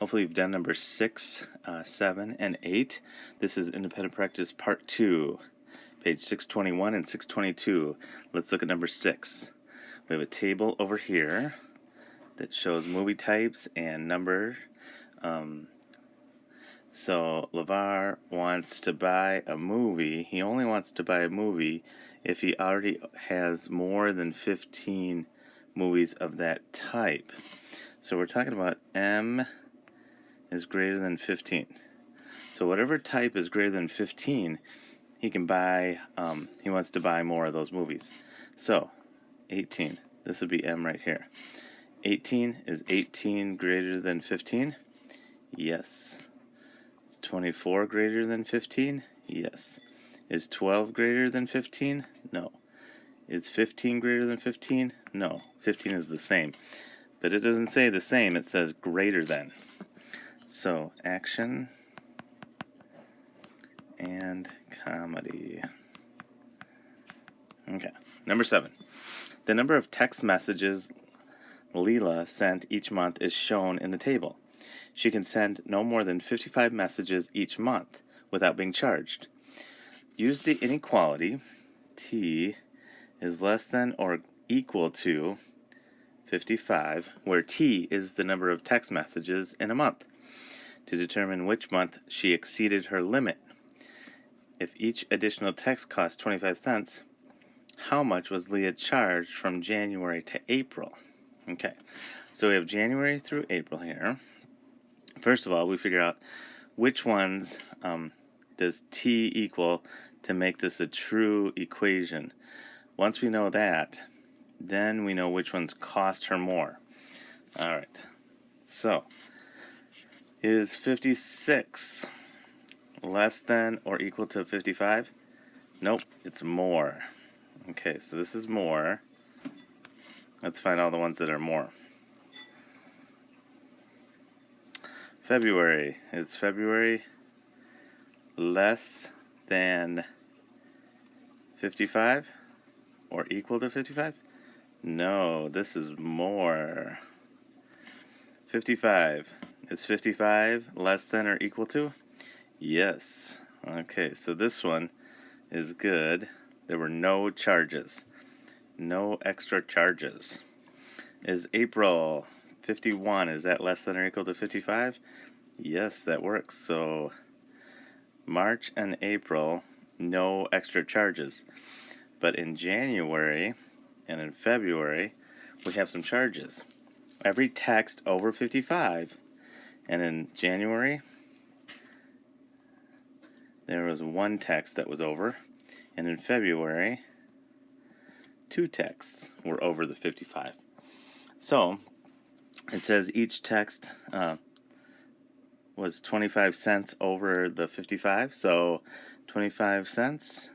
Hopefully you've done number 6, 7, and 8. This is Independent Practice Part 2, page 621 and 622. Let's look at number 6. We have a table over here that shows movie types and number. So LeVar wants to buy a movie. He only wants to buy a movie if he already has more than 15 movies of that type. So we're talking about M is greater than 15. So whatever type is greater than 15, he can buy, he wants to buy more of those movies. So 18, this would be M right here. 18, is 18 greater than 15? Yes. Is 24 greater than 15? Yes. Is 12 greater than 15? No. Is 15 greater than 15? No. 15 is the same. But it doesn't say the same, it says greater than. So, action and comedy. Okay. Number 7. The number of text messages Leela sent each month is shown in the table. She can send no more than 55 messages each month without being charged. Use the inequality T is less than or equal to 55, where T is the number of text messages in a month, to determine which month she exceeded her limit. If each additional text cost 25 cents, how much was Leah charged from January to April? Okay, so we have January through April here. First of all, we figure out which ones does T equal to make this a true equation. Once we know that, then we know which ones cost her more. All right, so is 56 less than or equal to 55? Nope, it's more. Okay, so this is more. Let's find all the ones that are more. February. Is February less than 55 or equal to 55? No, this is more. 55. Is 55 less than or equal to? Yes. Okay, so this one is good. There were no charges. No extra charges. Is April 51, is that less than or equal to 55? Yes, that works. So March and April, no extra charges. But in January and in February, we have some charges. Every text over 55, and in January, there was one text that was over, and in February, 2 texts were over the 55. So, it says each text was 25 cents over the 55, so 25 cents.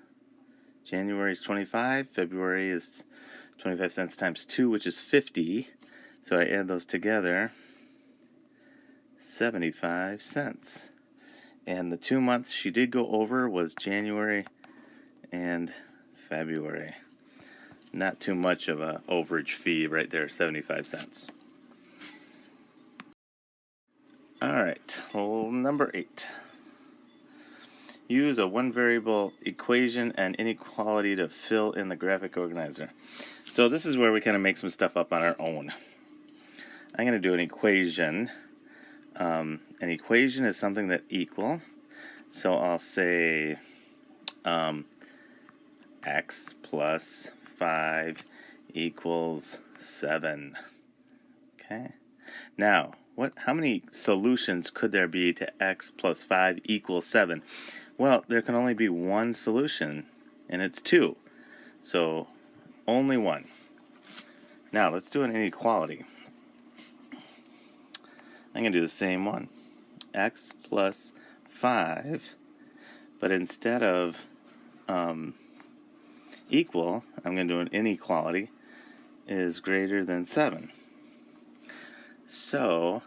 January is 25, February is 25 cents times 2, which is 50. So I add those together, 75 cents. And the 2 months she did go over was January and February. Not too much of a overage fee right there, 75 cents. All right, well, number 8. Use a one variable equation and inequality to fill in the graphic organizer. So this is where we kind of make some stuff up on our own. I'm going to do an equation. An equation is something that equal. So I'll say x plus 5 equals 7. Okay. Now, how many solutions could there be to x plus 5 equals 7? Well, there can only be one solution, and it's 2. So, only one. Now, let's do an inequality. I'm going to do the same one. X plus 5, but instead of equal, I'm going to do an inequality, is greater than 7. So,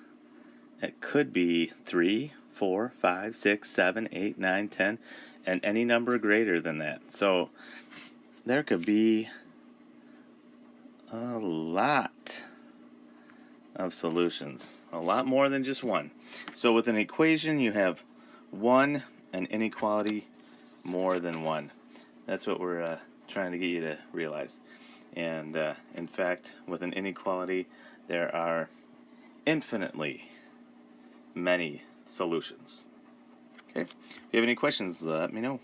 it could be 3, 4, 5, 6, 7, 8, 9, 10, and any number greater than that. So, there could be a lot of solutions. A lot more than just one. So with an equation, you have one, an inequality, more than one. That's what we're trying to get you to realize. And in fact, with an inequality, there are infinitely many solutions. Okay? If you have any questions, let me know.